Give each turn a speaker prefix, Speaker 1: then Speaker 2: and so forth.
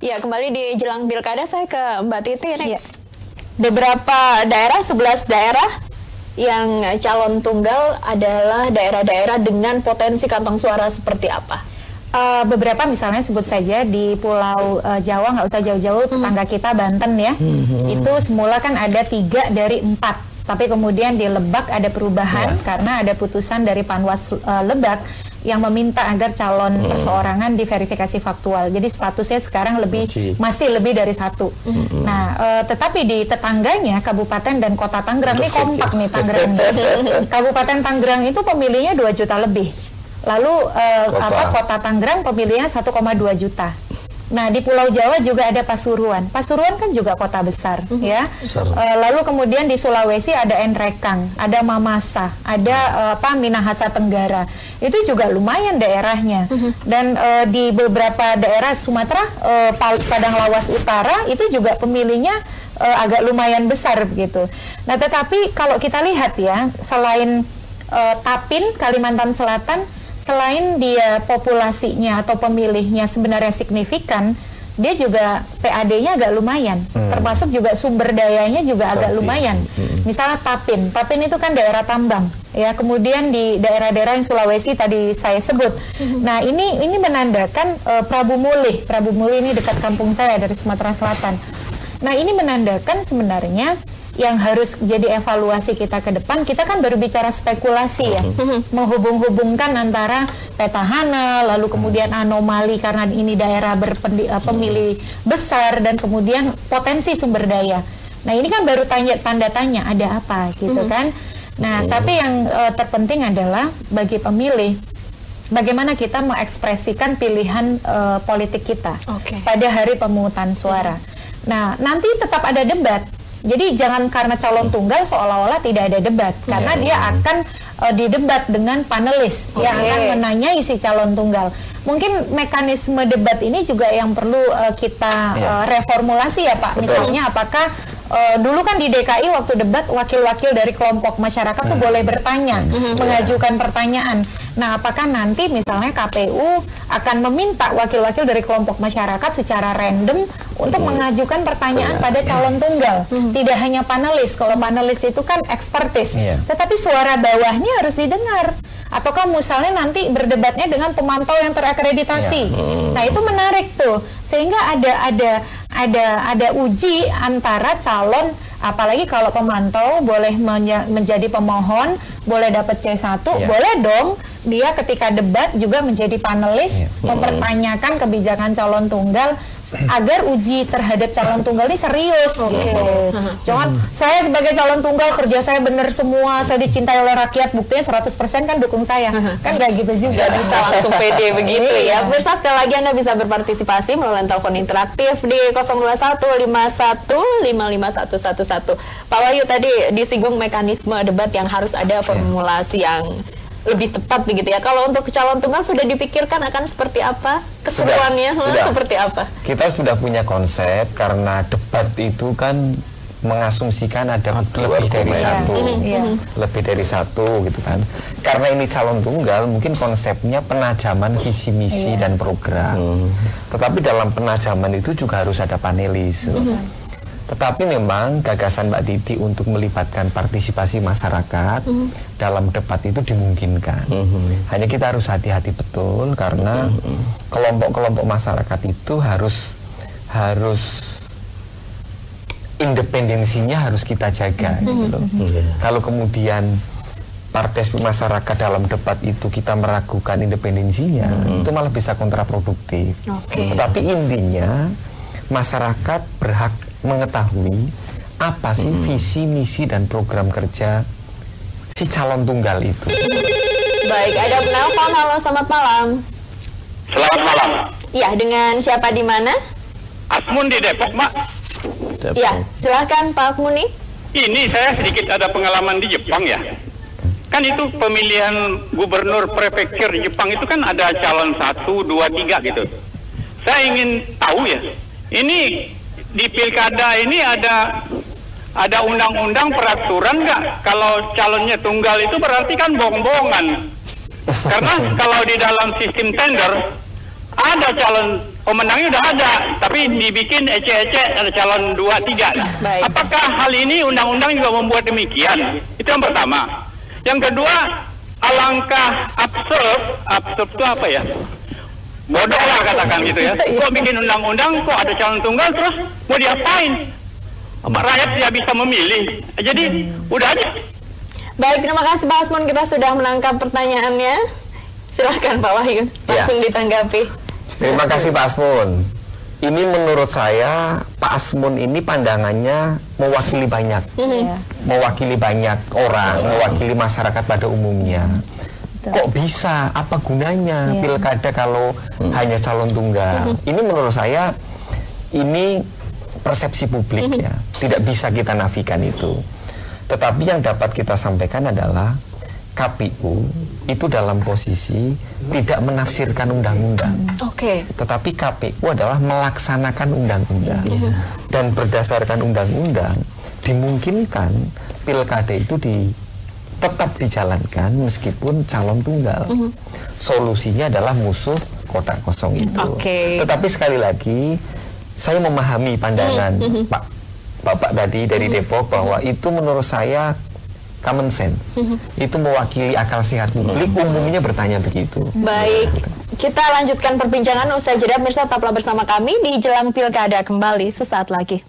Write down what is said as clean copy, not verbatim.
Speaker 1: Ya, kembali di jelang pilkada, saya ke Mbak Titi nih.
Speaker 2: Ya.
Speaker 1: Beberapa daerah, 11 daerah yang calon tunggal adalah daerah-daerah dengan potensi kantong suara seperti apa?
Speaker 2: Beberapa misalnya sebut saja di Pulau Jawa, nggak usah jauh-jauh, tetangga kita Banten ya. Itu semula kan ada 3 dari 4. Tapi kemudian di Lebak ada perubahan karena ada putusan dari Panwas Lebak yang meminta agar calon perseorangan diverifikasi faktual. Jadi statusnya sekarang masih lebih dari 1. Nah, tetapi di tetangganya Kabupaten dan Kota Tangerang, ini kompak nih Tangerang. Kabupaten Tangerang itu pemilihnya 2 juta lebih. Lalu Kota Tangerang pemilihnya 1,2 juta. Nah, di Pulau Jawa juga ada Pasuruan. Pasuruan kan juga kota besar, ya. Lalu kemudian di Sulawesi ada Enrekang, ada Mamasa, ada Minahasa Tenggara. Itu juga lumayan daerahnya. Dan di beberapa daerah Sumatera, Padang Lawas Utara itu juga pemilihnya agak lumayan besar begitu. Nah, tetapi kalau kita lihat ya, selain Tapin, Kalimantan Selatan, selain dia populasinya atau pemilihnya sebenarnya signifikan, dia juga PAD-nya agak lumayan, termasuk juga sumber dayanya juga agak lumayan. Misalnya Tapin itu kan daerah tambang, ya. Kemudian di daerah-daerah yang Sulawesi tadi saya sebut. Nah, ini menandakan Prabu Muli ini dekat kampung saya dari Sumatera Selatan. Nah, ini menandakan sebenarnya yang harus jadi evaluasi kita ke depan, kita kan baru bicara spekulasi ya, menghubung-hubungkan antara petahana, lalu kemudian anomali karena ini daerah pemilih besar, dan kemudian potensi sumber daya. Nah, ini kan baru tanda tanya, ada apa gitu kan. Nah, tapi yang terpenting adalah bagi pemilih, bagaimana kita mengekspresikan pilihan politik kita pada hari pemungutan suara. Nah, nanti tetap ada debat. Jadi jangan karena calon tunggal seolah-olah tidak ada debat, karena dia akan didebat dengan panelis yang akan menanyai si calon tunggal. Mungkin mekanisme debat ini juga yang perlu kita reformulasi ya Pak. Misalnya apakah dulu kan di DKI waktu debat wakil-wakil dari kelompok masyarakat tuh boleh bertanya, mengajukan pertanyaan. Nah, apakah nanti misalnya KPU akan meminta wakil-wakil dari kelompok masyarakat secara random untuk mengajukan pertanyaan pada calon tunggal, tidak hanya panelis. Kalau panelis itu kan ekspertis, tetapi suara bawahnya harus didengar. Ataukah misalnya nanti berdebatnya dengan pemantau yang terakreditasi. Nah, itu menarik tuh, sehingga ada uji antara calon, apalagi kalau pemantau boleh menjadi pemohon, boleh dapat C1, boleh dong dia ketika debat juga menjadi panelis, mempertanyakan kebijakan calon tunggal agar uji terhadap calon tunggal ini serius gitu. Jangan saya sebagai calon tunggal kerja saya benar semua, saya dicintai oleh rakyat, buktinya 100% kan dukung saya. Kan nggak gitu juga.
Speaker 1: Nggak bisa langsung pede begitu ya. Pemirsa, sekali lagi Anda bisa berpartisipasi melalui telepon interaktif di 02151551111. Pak Wahyu tadi disinggung mekanisme debat yang harus ada formulasi yang lebih tepat begitu ya. Kalau untuk calon tunggal sudah dipikirkan akan seperti apa? Keseruannya seperti apa?
Speaker 3: Kita sudah punya konsep, karena debat itu kan mengasumsikan ada lebih dari satu gitu kan. Karena ini calon tunggal, mungkin konsepnya penajaman visi misi dan program. Tetapi dalam penajaman itu juga harus ada panelis. Tetapi memang gagasan Mbak Titi untuk melibatkan partisipasi masyarakat dalam debat itu dimungkinkan. Hanya kita harus hati-hati betul, karena kelompok-kelompok masyarakat itu harus independensinya harus kita jaga gitu loh. Kalau kemudian partai masyarakat dalam debat itu kita meragukan independensinya, itu malah bisa kontraproduktif. Tetapi intinya masyarakat berhak mengetahui apa sih visi, misi, dan program kerja si calon tunggal itu.
Speaker 1: Baik, ada penelpon. Halo, selamat malam.
Speaker 4: Selamat malam.
Speaker 1: Ya, dengan siapa di mana?
Speaker 4: Asmun di Depok, Mbak.
Speaker 1: Ya, silakan Pak Muni.
Speaker 4: Ini saya sedikit ada pengalaman di Jepang ya. Kan itu pemilihan gubernur prefektur di Jepang itu kan ada calon 1, 2, 3 gitu. Saya ingin tahu ya, ini di pilkada ini ada undang-undang peraturan nggak? Kalau calonnya tunggal itu berarti kan bohong-bohongan. Karena kalau di dalam sistem tender ada calon pemenangnya udah ada, tapi dibikin ecek-ecek ada calon 2, 3.
Speaker 1: Baik.
Speaker 4: Apakah hal ini undang-undang juga membuat demikian? Itu yang pertama. Yang kedua, alangkah absurd itu apa ya? Bodoh lah katakan gitu ya. Kok bikin undang-undang, kok ada calon tunggal, terus mau diapain? Rakyat tidak bisa memilih. Jadi udah aja.
Speaker 1: Baik, terima kasih Pak Asmun, kita sudah menangkap pertanyaannya. Silakan Pak Wahyu, langsung ditanggapi.
Speaker 3: Terima kasih Pak Asmun. Ini menurut saya Pak Asmun ini pandangannya mewakili banyak, mewakili banyak orang, mewakili masyarakat pada umumnya. Kok bisa? Apa gunanya pilkada kalau hanya calon tunggal? Ini menurut saya ini persepsi publik ya, tidak bisa kita nafikan itu. Tetapi yang dapat kita sampaikan adalah KPU itu dalam posisi tidak menafsirkan undang-undang. Tetapi KPU adalah melaksanakan undang-undang. Dan berdasarkan undang-undang dimungkinkan pilkada itu tetap dijalankan meskipun calon tunggal. Solusinya adalah musuh kotak kosong itu. Tetapi sekali lagi saya memahami pandangan Bapak tadi dari Depok bahwa itu menurut saya common sense. Itu mewakili akal sehat publik, umumnya bertanya begitu.
Speaker 1: Baik, kita lanjutkan perbincangan usai jeda. Pemirsa, tetaplah bersama kami di Jelang Pilkada, kembali sesaat lagi.